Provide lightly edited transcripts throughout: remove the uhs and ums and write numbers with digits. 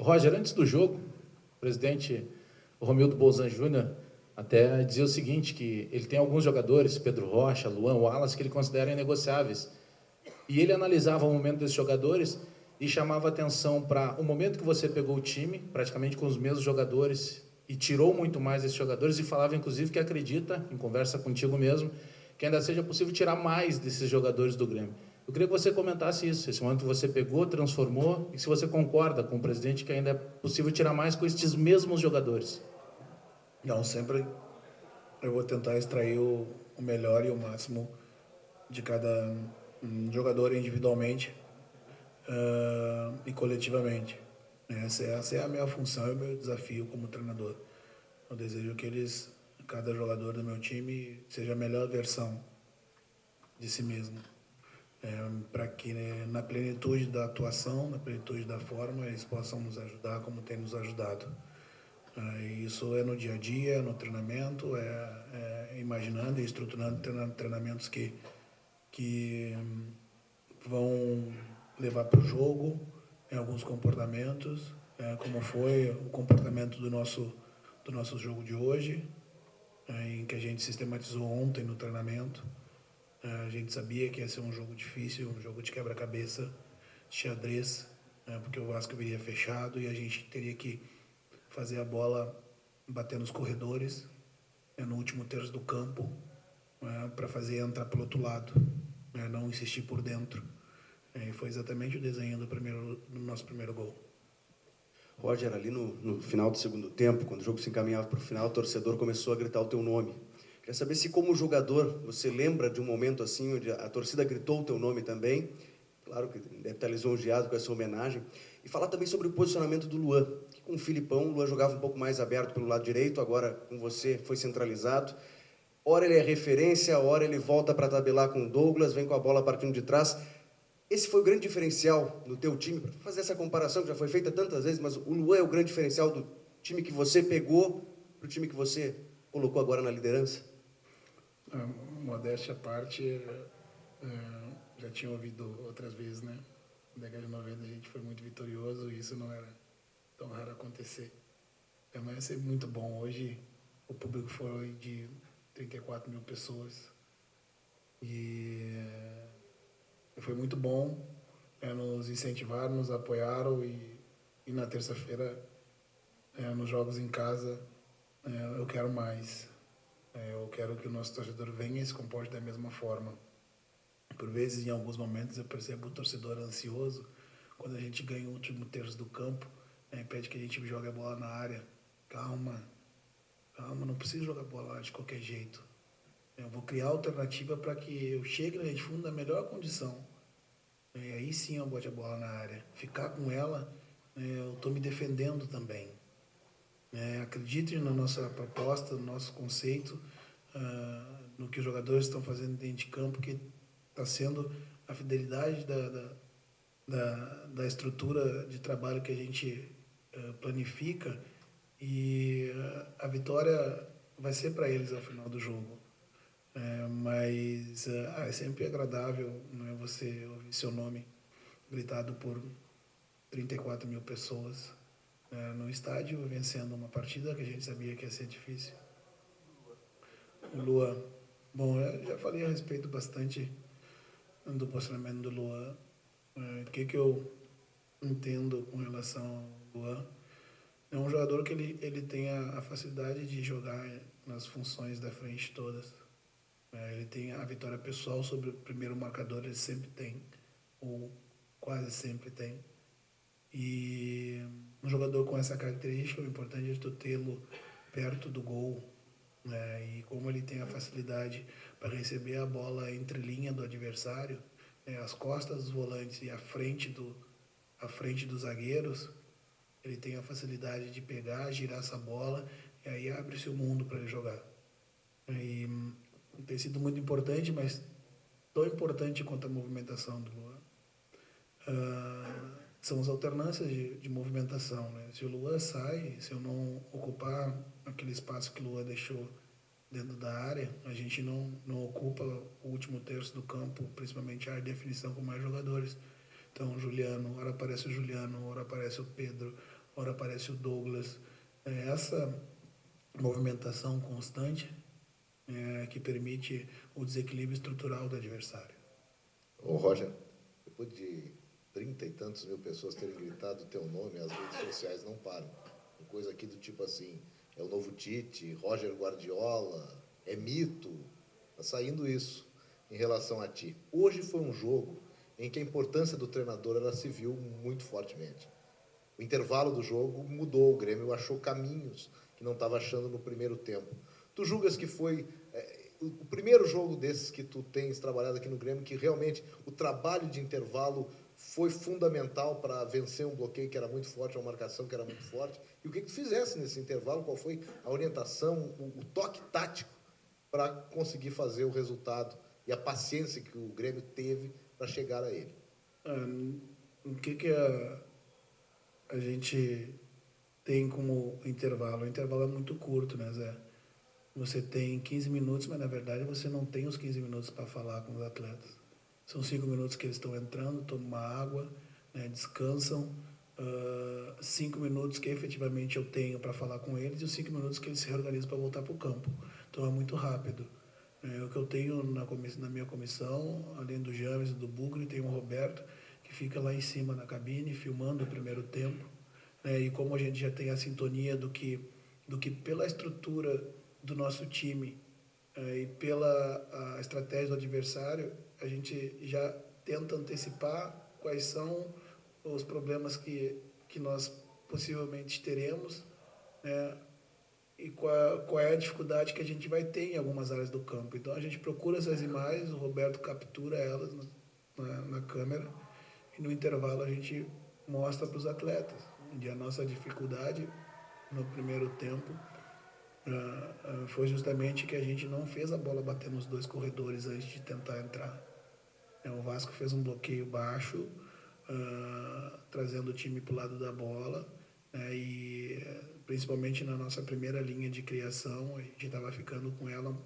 Roger, antes do jogo, o presidente Romildo Bolzan Júnior até dizia o seguinte, que ele tem alguns jogadores, Pedro Rocha, Luan, Wallace, que ele considera inegociáveis. E ele analisava o momento desses jogadores e chamava atenção para o momento que você pegou o time, praticamente com os mesmos jogadores, e tirou muito mais desses jogadores, e falava, inclusive, que acredita, em conversa contigo mesmo, que ainda seja possível tirar mais desses jogadores do Grêmio. Eu queria que você comentasse isso, esse momento que você pegou, transformou, e se você concorda com o presidente que ainda é possível tirar mais com estes mesmos jogadores. Não, sempre eu vou tentar extrair o melhor e o máximo de cada jogador individualmente e coletivamente. Essa é a minha função e o meu desafio como treinador. Eu desejo que cada jogador do meu time seja a melhor versão de si mesmo. Para que na plenitude da atuação, na plenitude da forma, eles possam nos ajudar como tem nos ajudado. Isso é no dia a dia, no treinamento, imaginando e estruturando treinamentos que vão levar para o jogo, em alguns comportamentos, como foi o comportamento do nosso jogo de hoje, em que a gente sistematizou ontem no treinamento. A gente sabia que ia ser um jogo difícil, um jogo de quebra-cabeça, de xadrez, porque o Vasco viria fechado e a gente teria que fazer a bola bater nos corredores, no último terço do campo, para fazer entrar pelo outro lado, não insistir por dentro. E foi exatamente o desenho do nosso primeiro gol. Roger, ali no final do segundo tempo, quando o jogo se encaminhava para o final, o torcedor começou a gritar o teu nome. Queria saber se, como jogador, você lembra de um momento assim, onde a torcida gritou o teu nome também. Claro que deve estar lisonjeado com essa homenagem. E falar também sobre o posicionamento do Luan. Que com o Filipão, o Luan jogava um pouco mais aberto pelo lado direito, agora com você foi centralizado. Ora ele é referência, ora ele volta para tabelar com o Douglas, vem com a bola partindo de trás. Esse foi o grande diferencial no teu time, para fazer essa comparação que já foi feita tantas vezes, mas o Luan é o grande diferencial do time que você pegou para o time que você colocou agora na liderança? Modéstia à parte, já tinha ouvido outras vezes, né? Na década de 90 a gente foi muito vitorioso e isso não era tão raro acontecer. Mas ia ser muito bom. Hoje o público foi de 34 mil pessoas e foi muito bom. Nos incentivaram, nos apoiaram e na terça-feira, nos jogos em casa, eu quero mais. Eu quero que o nosso torcedor venha e se comporte da mesma forma. Por vezes, em alguns momentos, eu percebo o torcedor ansioso quando a gente ganha o último terço do campo, pede que a gente jogue a bola na área. Calma, não precisa jogar bola lá de qualquer jeito. Eu vou criar alternativa para que eu chegue na linha de fundo na melhor condição. E aí sim eu bote a bola na área. Ficar com ela, eu estou me defendendo também. Acredite na nossa proposta, no nosso conceito, no que os jogadores estão fazendo dentro de campo, que está sendo a fidelidade da estrutura de trabalho que a gente planifica, e a vitória vai ser para eles ao final do jogo. Mas é sempre agradável, né, você ouvir seu nome gritado por 34 mil pessoas no estádio, vencendo uma partida que a gente sabia que ia ser difícil. O Luan, bom, eu já falei a respeito bastante do posicionamento do Luan. O que eu entendo com relação ao Luan? É um jogador que ele tem a facilidade de jogar nas funções da frente todas. Ele tem a vitória pessoal sobre o primeiro marcador, ele sempre tem, ou quase sempre tem. E um jogador com essa característica, o importante é tu tê-lo perto do gol, né? E como ele tem a facilidade para receber a bola entre linha do adversário, as costas dos volantes e a frente dos zagueiros, ele tem a facilidade de pegar, girar essa bola, e aí abre-se o mundo para ele jogar. E tem sido muito importante, mas tão importante quanto a movimentação do Luan são as alternâncias de movimentação, né? Se o Luan sai, se eu não ocupar aquele espaço que o Luan deixou dentro da área, a gente não ocupa o último terço do campo, principalmente a área de definição com mais jogadores. Então, o Juliano, ora aparece o Juliano, ora aparece o Pedro, ora aparece o Douglas. É essa movimentação constante que permite o desequilíbrio estrutural do adversário. Ô Roger, depois de 30 e tantos mil pessoas terem gritado o teu nome, as redes sociais não param. Tem coisa aqui do tipo assim, é o novo Tite, Roger Guardiola, é mito. Está saindo isso em relação a ti. Hoje foi um jogo em que a importância do treinador ela se viu muito fortemente. O intervalo do jogo mudou, o Grêmio achou caminhos que não estava achando no primeiro tempo. Tu julgas que foi o primeiro jogo desses que tu tens trabalhado aqui no Grêmio, que realmente o trabalho de intervalo foi fundamental para vencer um bloqueio que era muito forte, uma marcação que era muito forte? E o que tu fizesse nesse intervalo? Qual foi a orientação, o toque tático para conseguir fazer o resultado e a paciência que o Grêmio teve para chegar a ele? O que a gente tem como intervalo? O intervalo é muito curto, né, Zé? Você tem 15 minutos, mas na verdade você não tem os 15 minutos para falar com os atletas. São 5 minutos que eles estão entrando, tomam uma água, né, descansam. 5 minutos que efetivamente eu tenho para falar com eles e os 5 minutos que eles se reorganizam para voltar para o campo. Então é muito rápido. O que eu tenho na minha comissão, além do James e do Bugre, tem o Roberto, que fica lá em cima na cabine, filmando o primeiro tempo. E como a gente já tem a sintonia do que pela estrutura do nosso time e pela a estratégia do adversário, a gente já tenta antecipar quais são os problemas que nós possivelmente teremos, né? E qual é a dificuldade que a gente vai ter em algumas áreas do campo. Então a gente procura essas imagens, o Roberto captura elas na câmera e no intervalo a gente mostra para os atletas. E a nossa dificuldade no primeiro tempo foi justamente que a gente não fez a bola bater nos dois corredores antes de tentar entrar. O Vasco fez um bloqueio baixo, trazendo o time para o lado da bola, e principalmente na nossa primeira linha de criação, a gente estava ficando com ela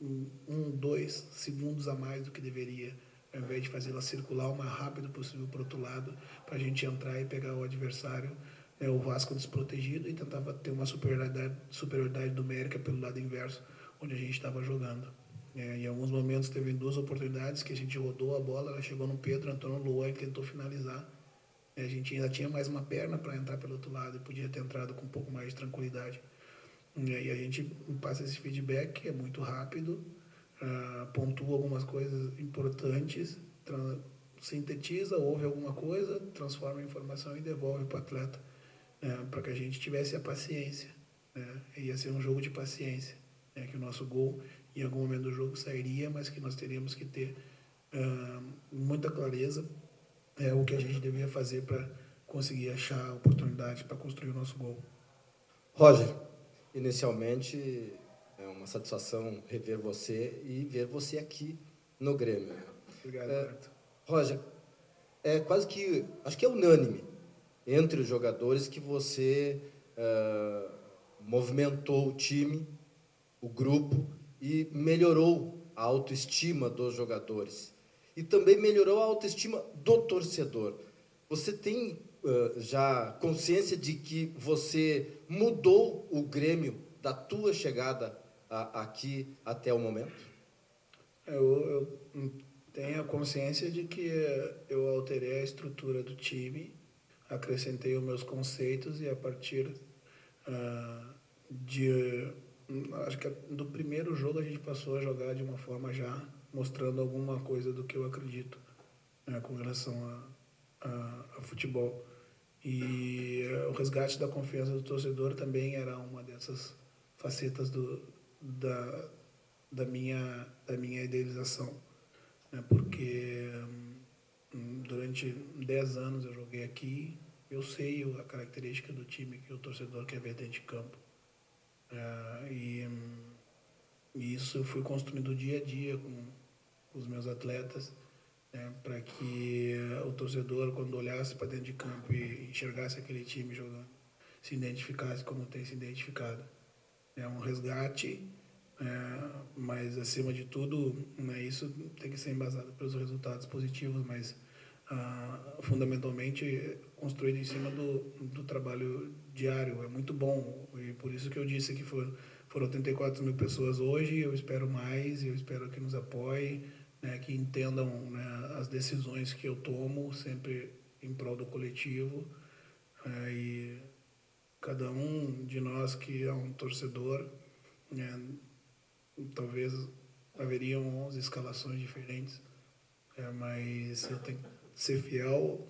2 segundos a mais do que deveria, ao invés de fazer ela circular o mais rápido possível para o outro lado, para a gente entrar e pegar o adversário, o Vasco desprotegido, e tentava ter uma superioridade numérica pelo lado inverso, onde a gente estava jogando. Em alguns momentos teve 2 oportunidades que a gente rodou a bola, ela chegou no Pedro, entrou no Luan e tentou finalizar. A gente ainda tinha mais uma perna para entrar pelo outro lado e podia ter entrado com um pouco mais de tranquilidade. E a gente passa esse feedback, que é muito rápido, pontua algumas coisas importantes, sintetiza, ouve alguma coisa, transforma em informação e devolve para o atleta, para que a gente tivesse a paciência. Ia ser um jogo de paciência, que o nosso gol em algum momento do jogo sairia, mas que nós teríamos que ter muita clareza o que a gente devia fazer para conseguir achar a oportunidade para construir o nosso gol. Roger, inicialmente é uma satisfação rever você e ver você aqui no Grêmio. Obrigado, Roberto. Roger, é quase que, acho que é unânime entre os jogadores que você movimentou o time, o grupo, e melhorou a autoestima dos jogadores. E também melhorou a autoestima do torcedor. Você tem já consciência de que você mudou o Grêmio da tua chegada aqui até o momento? Eu tenho a consciência de que eu alterei a estrutura do time, acrescentei os meus conceitos e a partir acho que do primeiro jogo a gente passou a jogar de uma forma já mostrando alguma coisa do que eu acredito com relação a futebol. E o resgate da confiança do torcedor também era uma dessas facetas da minha idealização, porque durante 10 anos eu joguei aqui, eu sei a característica do time que o torcedor quer ver dentro de campo. E isso eu fui construindo dia a dia com os meus atletas, para que o torcedor, quando olhasse para dentro de campo e enxergasse aquele time jogando, se identificasse como tem se identificado. É um resgate, mas acima de tudo, isso tem que ser embasado pelos resultados positivos, mas fundamentalmente construído em cima do trabalho diário. É muito bom, e por isso que eu disse que foram 34 mil pessoas hoje. Eu espero mais, eu espero que nos apoiem, né, que entendam, né, as decisões que eu tomo, sempre em prol do coletivo. E cada um de nós que é um torcedor, né, talvez haveriam 11 escalações diferentes, mas eu tenho que ser fiel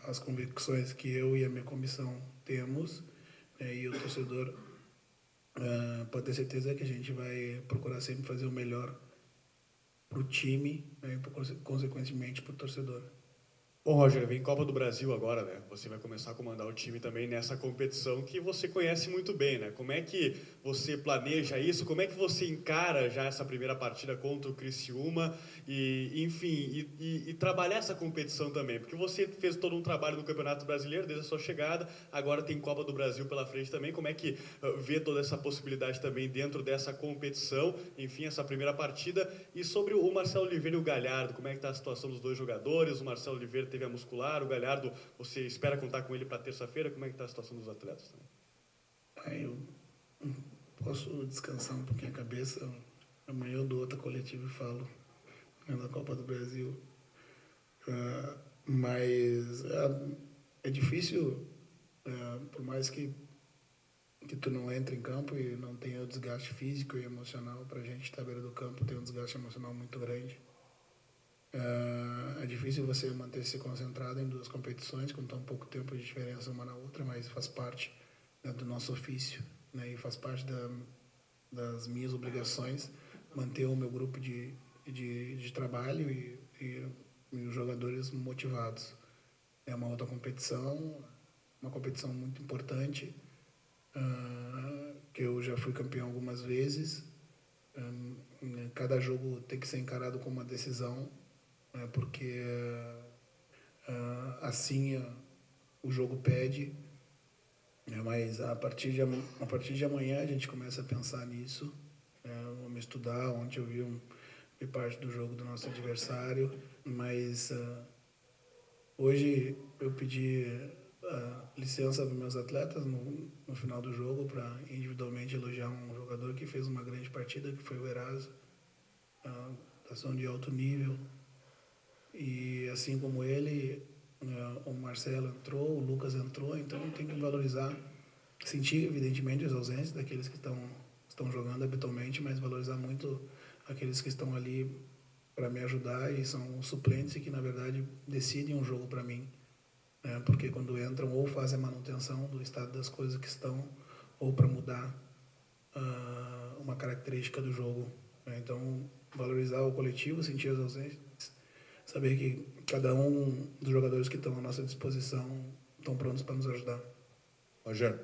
às convicções que eu e a minha comissão temos, né, e o torcedor pode ter certeza que a gente vai procurar sempre fazer o melhor para o time, né, e consequentemente para o torcedor. Bom, Roger, vem Copa do Brasil agora, né? Você vai começar a comandar o time também nessa competição que você conhece muito bem, né? Como é que você planeja isso? Como é que você encara já essa primeira partida contra o Criciúma? E, enfim, e trabalhar essa competição também? Porque você fez todo um trabalho no Campeonato Brasileiro desde a sua chegada, agora tem Copa do Brasil pela frente também. Como é que vê toda essa possibilidade também dentro dessa competição? Enfim, essa primeira partida. E sobre o Marcelo Oliveira e o Galhardo, como é que está a situação dos dois jogadores? O Marcelo Oliveira teve a muscular, o Galhardo, você espera contar com ele para terça-feira? Como é que está a situação dos atletas também? Eu posso descansar um pouquinho a cabeça. Amanhã eu dou outra coletiva e falo, né, na Copa do Brasil. Mas é difícil, por mais que tu não entre em campo e não tenha o desgaste físico e emocional. Para a gente estar à beira do campo tem um desgaste emocional muito grande. É difícil você manter-se concentrado em duas competições com tão pouco tempo de diferença uma na outra, mas faz parte, né, do nosso ofício, né, e faz parte das minhas obrigações manter o meu grupo de trabalho e os jogadores motivados. É uma outra competição, uma competição muito importante, que eu já fui campeão algumas vezes. Cada jogo tem que ser encarado como uma decisão, porque assim o jogo pede, mas a partir de amanhã a gente começa a pensar nisso. Vamos estudar. Ontem eu vi parte do jogo do nosso adversário, mas hoje eu pedi licença para meus atletas no final do jogo para individualmente elogiar um jogador que fez uma grande partida, que foi o Eraso, atuação de alto nível. E assim como ele, o Marcelo entrou, o Lucas entrou, então tem que valorizar, sentir evidentemente as ausências daqueles que estão jogando habitualmente, mas valorizar muito aqueles que estão ali para me ajudar e são suplentes e que na verdade decidem um jogo para mim, porque quando entram ou fazem a manutenção do estado das coisas que estão ou para mudar uma característica do jogo. Então valorizar o coletivo, sentir as ausências, saber que cada um dos jogadores que estão à nossa disposição estão prontos para nos ajudar. Roger,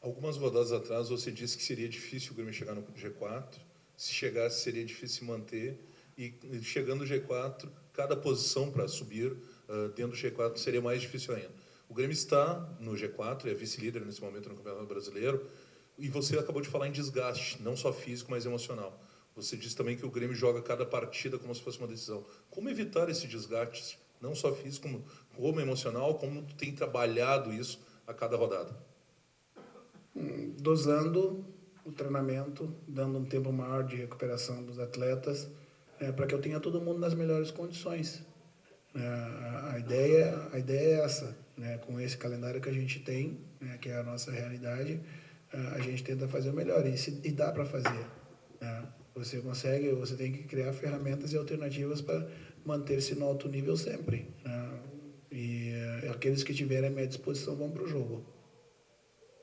algumas rodadas atrás você disse que seria difícil o Grêmio chegar no G4, se chegasse seria difícil se manter, e chegando no G4, cada posição para subir dentro do G4 seria mais difícil ainda. O Grêmio está no G4, é vice-líder nesse momento no Campeonato Brasileiro, e você acabou de falar em desgaste, não só físico, mas emocional. Você disse também que o Grêmio joga cada partida como se fosse uma decisão. Como evitar esse desgaste, não só físico, como emocional, como tu tem trabalhado isso a cada rodada? Dosando o treinamento, dando um tempo maior de recuperação dos atletas, para que eu tenha todo mundo nas melhores condições. A ideia é essa, com esse calendário que a gente tem, que é a nossa realidade, a gente tenta fazer o melhor, e dá para fazer. Você consegue, você tem que criar ferramentas e alternativas para manter-se no alto nível sempre. E aqueles que tiverem à minha disposição vão para o jogo.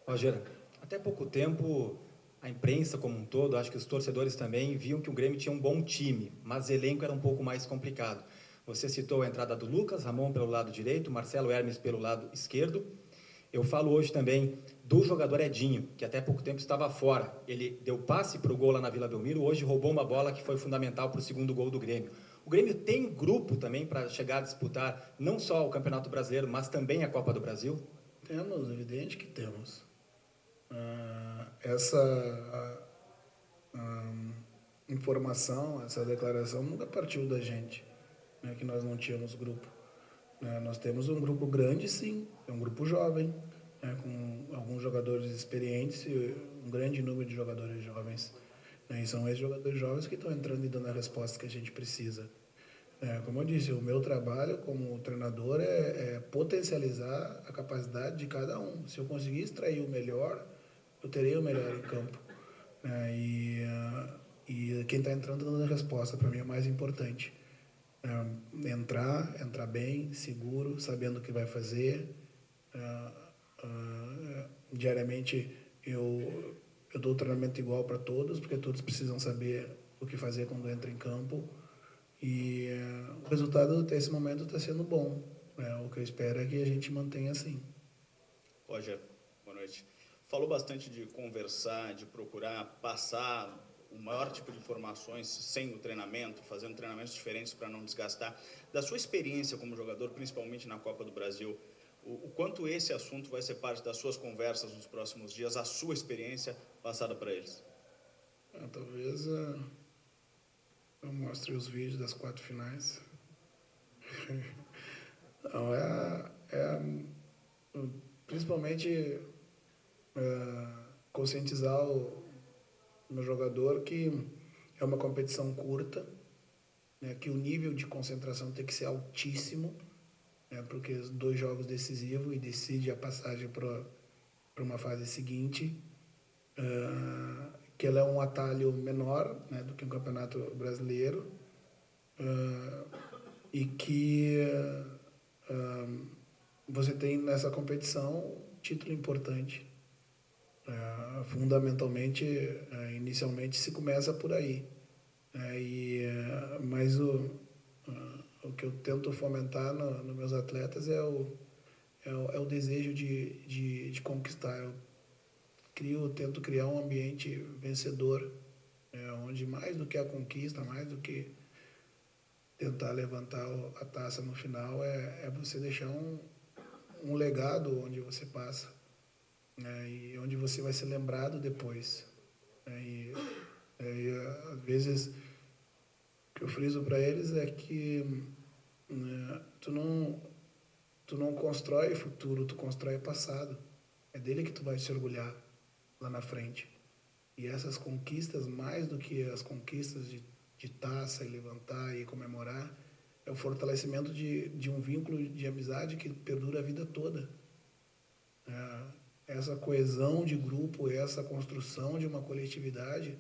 Roger, até pouco tempo, a imprensa como um todo, acho que os torcedores também, viam que o Grêmio tinha um bom time, mas o elenco era um pouco mais complicado. Você citou a entrada do Lucas, Ramon pelo lado direito, Marcelo Hermes pelo lado esquerdo. Eu falo hoje também do jogador Edinho, que até pouco tempo estava fora. Ele deu passe para o gol lá na Vila Belmiro, hoje roubou uma bola que foi fundamental para o segundo gol do Grêmio. O Grêmio tem grupo também para chegar a disputar não só o Campeonato Brasileiro, mas também a Copa do Brasil? Temos, evidente que temos. Essa informação, essa declaração nunca partiu da gente. né, que nós não tínhamos grupo. Nós temos um grupo grande, sim, é um grupo jovem, né, com alguns jogadores experientes e um grande número de jogadores jovens. E são esses jogadores jovens que estão entrando e dando a resposta que a gente precisa. Como eu disse, o meu trabalho como treinador é potencializar a capacidade de cada um. Se eu conseguir extrair o melhor, eu terei o melhor em campo. E quem está entrando dando a resposta, para mim, é o mais importante. Entrar bem, seguro, sabendo o que vai fazer. Diariamente eu dou treinamento igual para todos, porque todos precisam saber o que fazer quando entra em campo. E o resultado até esse momento está sendo bom. O que eu espero é que a gente mantenha assim. Roger, boa noite. Falou bastante de conversar, de procurar passar o maior tipo de informações sem o treinamento, fazendo treinamentos diferentes para não desgastar. Da sua experiência como jogador, principalmente na Copa do Brasil, o quanto esse assunto vai ser parte das suas conversas nos próximos dias, a sua experiência passada para eles? Talvez eu mostre os vídeos das 4 finais. Não, principalmente conscientizar o meu jogador que é uma competição curta, né, que o nível de concentração tem que ser altíssimo, né, porque 2 jogos decisivos e decide a passagem para uma fase seguinte, que ela é um atalho menor, né, do que um campeonato brasileiro, e que você tem nessa competição um título importante. Fundamentalmente, inicialmente se começa por aí, mas o que eu tento fomentar nos meus atletas é o desejo de conquistar. Eu tento criar um ambiente vencedor, onde mais do que a conquista, mais do que tentar levantar a taça no final, é você deixar um legado onde você passa, e onde você vai ser lembrado depois. E às vezes, o que eu friso para eles é que tu não constrói futuro, tu constrói passado. É dele que tu vai se orgulhar lá na frente. E essas conquistas, mais do que as conquistas de taça e levantar e comemorar, é o fortalecimento de um vínculo de amizade que perdura a vida toda. Essa coesão de grupo, essa construção de uma coletividade,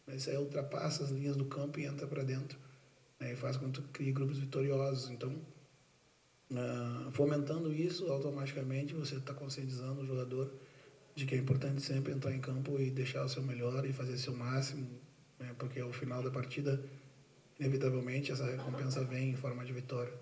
isso aí ultrapassa as linhas do campo e entra para dentro, e faz com que tu crie grupos vitoriosos. Então, fomentando isso, automaticamente você está conscientizando o jogador de que é importante sempre entrar em campo e deixar o seu melhor e fazer o seu máximo, porque ao final da partida, inevitavelmente, essa recompensa vem em forma de vitória.